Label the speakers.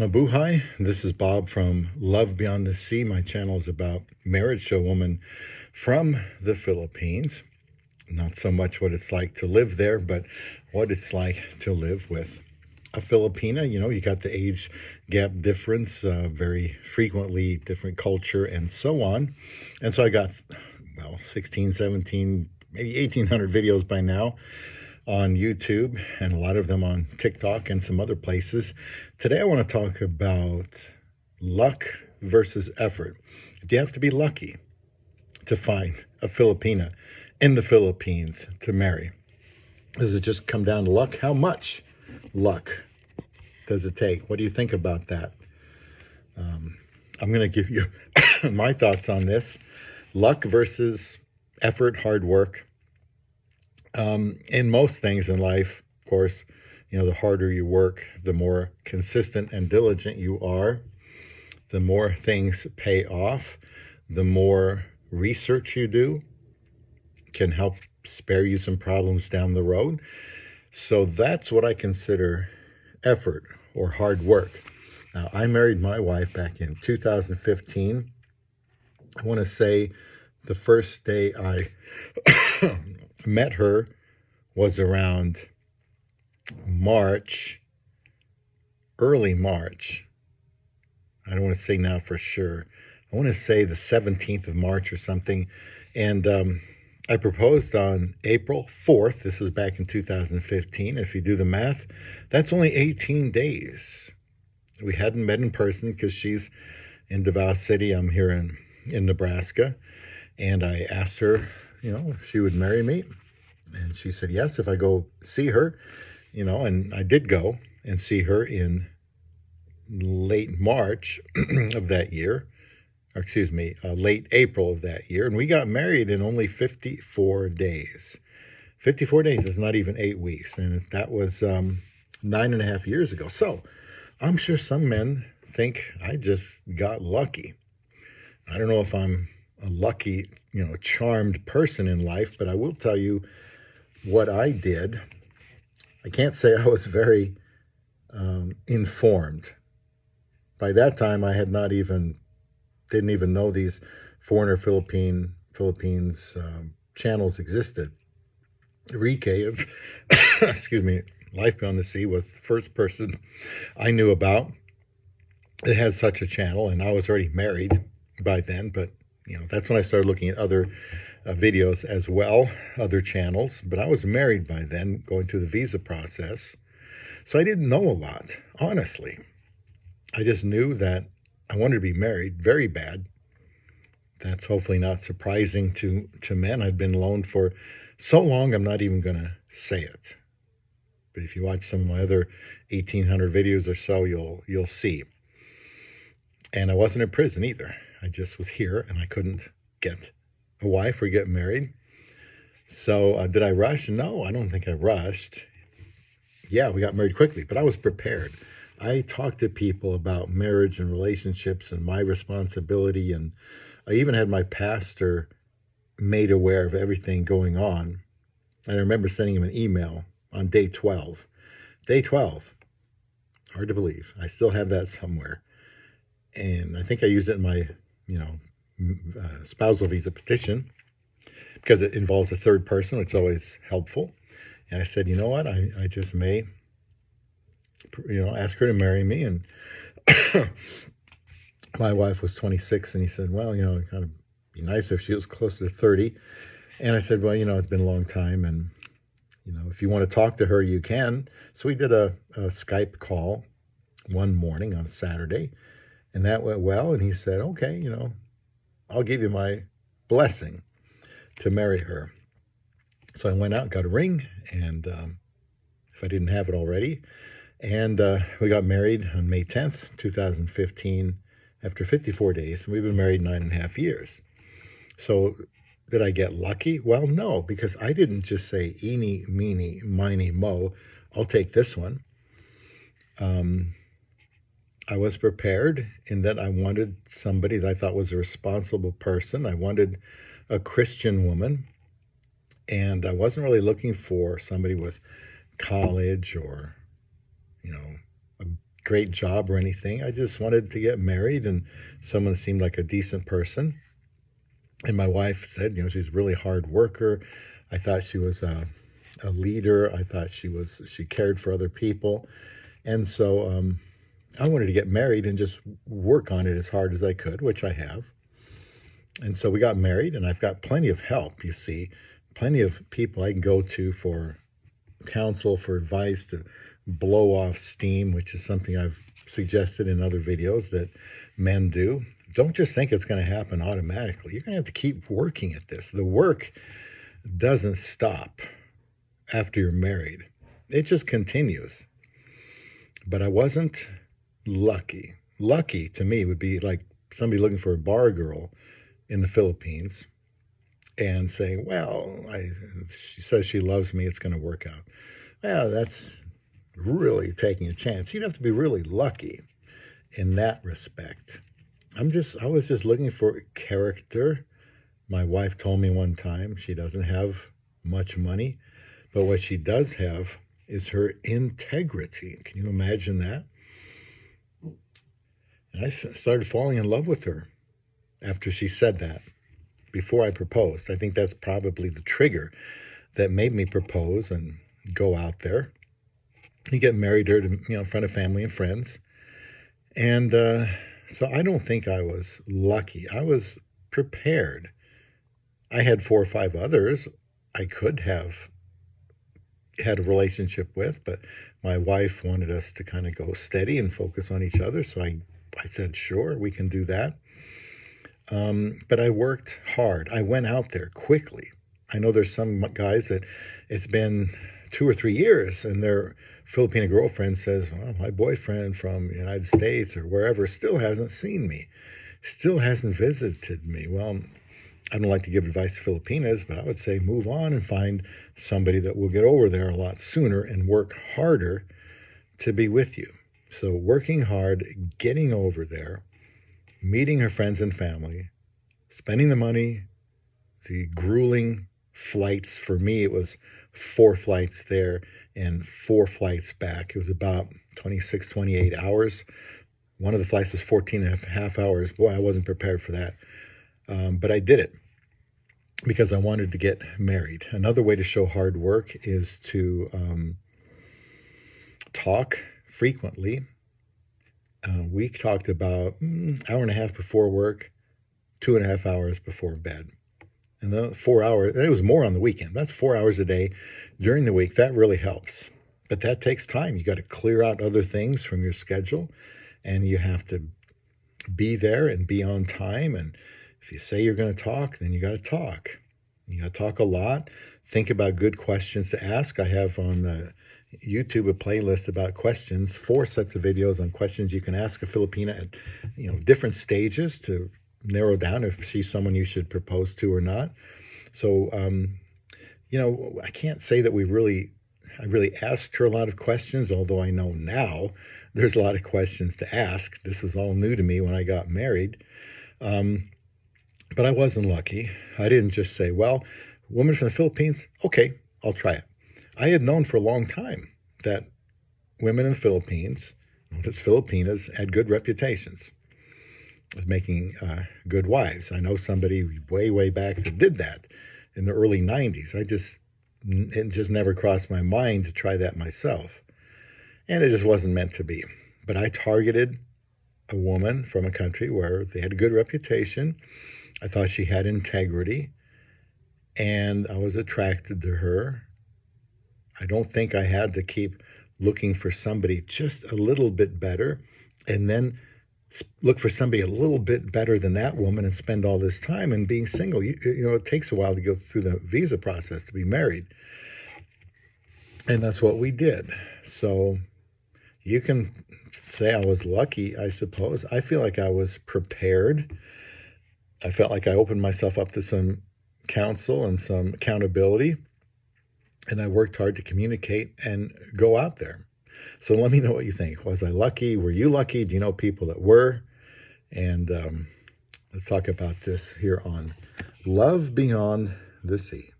Speaker 1: Mabuhay. This is Bob from Love Beyond the Sea. My channel is about marriage to a woman from the Philippines. Not so much what it's like to live there, but what it's like to live with a Filipina. You know, you got the age gap difference, very frequently different culture and so on. And so I got, 16, 17, maybe 1,800 videos by now on YouTube, and a lot of them on TikTok and some other places. Today I want to talk about luck versus effort. Do you have to be lucky to find a Filipina in the Philippines to marry? Does it just come down to luck? How much luck does it take? What do you think about that? I'm going to give you my thoughts on this. Luck versus effort, hard work. In most things in life, of course, you know, the harder you work, the more consistent and diligent you are, the more things pay off, the more research you do can help spare you some problems down the road. So that's what I consider effort or hard work. Now, I married my wife back in 2015. I want to say the first day I met her was around March, early March. I don't want to say now for sure. I want to say the 17th of March or something. And I proposed on April 4th. This was back in 2015. If you do the math, that's only 18 days. We hadn't met in person because she's in Davao City. I'm here in Nebraska. And I asked her, you know, if she would marry me. And she said, yes, if I go see her, you know, and I did go and see her in late March of that year, or excuse me, late April of that year. And we got married in only 54 days. 54 days is not even 8 weeks. And that was 9.5 years ago. So I'm sure some men think I just got lucky. I don't know if I'm a lucky, you know, charmed person in life, but I will tell you what I did. I can't say I was very informed. By that time, I had didn't even know these foreigner Philippines channels existed. Enrique of, excuse me, Life Beyond the Sea was the first person I knew about that had such a channel, and I was already married by then, but you know, that's when I started looking at other videos as well, other channels. But I was married by then, going through the visa process. So I didn't know a lot, honestly. I just knew that I wanted to be married very bad. That's hopefully not surprising to men. I've been alone for so long, I'm not even going to say it. But if you watch some of my other 1,800 videos or so, you'll see. And I wasn't in prison either. I just was here and I couldn't get a wife or get married. So did I rush? No, I don't think I rushed. Yeah, we got married quickly, but I was prepared. I talked to people about marriage and relationships and my responsibility. And I even had my pastor made aware of everything going on. And I remember sending him an email on day 12. Day 12. Hard to believe. I still have that somewhere. And I think I used it in my, spousal visa petition because it involves a third person, which is always helpful. And I said, you know what, I just may, ask her to marry me. And my wife was 26, and he said, well, it'd kind of be nice if she was closer to 30. And I said, well, it's been a long time, and, if you want to talk to her, you can. So we did a Skype call one morning on Saturday, and that went well. And he said, okay, I'll give you my blessing to marry her. So I went out, got a ring, and if I didn't have it already, and we got married on May 10th, 2015, after 54 days. We've been married 9.5 years. So did I get lucky? Well, no, because I didn't just say, eeny, meeny, miny, mo, I'll take this one. I was prepared in that I wanted somebody that I thought was a responsible person. I wanted a Christian woman, and I wasn't really looking for somebody with college or, a great job or anything. I just wanted to get married, and someone seemed like a decent person. And my wife said, she's a really hard worker. I thought she was a leader. I thought she cared for other people. And so I wanted to get married and just work on it as hard as I could, which I have. And so we got married, and I've got plenty of help, you see, plenty of people I can go to for counsel, for advice, to blow off steam, which is something I've suggested in other videos that men do. Don't just think it's going to happen automatically. You're going to have to keep working at this. The work doesn't stop after you're married. It just continues. But I wasn't lucky. Lucky to me would be like somebody looking for a bar girl in the Philippines and saying, well, she says she loves me, it's going to work out. Well, that's really taking a chance. You'd have to be really lucky in that respect. I was just looking for character. My wife told me one time she doesn't have much money, but what she does have is her integrity. Can you imagine that? And I started falling in love with her after she said that, before I proposed. I think that's probably the trigger that made me propose and go out there. You get married her to, in front of family and friends. And so I don't think I was lucky. I was prepared. I had 4 or 5 others I could have had a relationship with, but my wife wanted us to kind of go steady and focus on each other. So I said, sure, we can do that. But I worked hard. I went out there quickly. I know there's some guys that it's been 2 or 3 years and their Filipina girlfriend says, well, my boyfriend from the United States or wherever still hasn't seen me, still hasn't visited me. Well, I don't like to give advice to Filipinas, but I would say move on and find somebody that will get over there a lot sooner and work harder to be with you. So working hard, getting over there, meeting her friends and family, spending the money, the grueling flights. For me, it was 4 flights there and 4 flights back. It was about 26, 28 hours. One of the flights was 14 and a half hours. Boy, I wasn't prepared for that. But I did it because I wanted to get married. Another way to show hard work is to talk frequently. We talked about hour and a half before work, 2.5 hours before bed. And the 4 hours, it was more on the weekend. That's 4 hours a day during the week. That really helps. But that takes time. You got to clear out other things from your schedule, and you have to be there and be on time. And if you say you're going to talk, then you got to talk. You got to talk a lot. Think about good questions to ask. I have on the YouTube a playlist about questions, 4 sets of videos on questions you can ask a Filipina at different stages to narrow down if she's someone you should propose to or not. So I can't say that I really asked her a lot of questions, although I know now there's a lot of questions to ask. This is all new to me when I got married. But I wasn't lucky. I didn't just say, well, woman from the Philippines, okay, I'll try it. I had known for a long time that women in the Philippines, as Filipinas, had good reputations of making good wives. I know somebody way, way back that did that in the early 90s. It just never crossed my mind to try that myself. And it just wasn't meant to be. But I targeted a woman from a country where they had a good reputation. I thought she had integrity, and I was attracted to her. I don't think I had to keep looking for somebody just a little bit better and then look for somebody a little bit better than that woman and spend all this time and being single. It takes a while to go through the visa process to be married. And that's what we did. So you can say I was lucky, I suppose. I feel like I was prepared. I felt like I opened myself up to some counsel and some accountability. And I worked hard to communicate and go out there. So let me know what you think. Was I lucky? Were you lucky? Do you know people that were? And let's talk about this here on Love Beyond the Sea.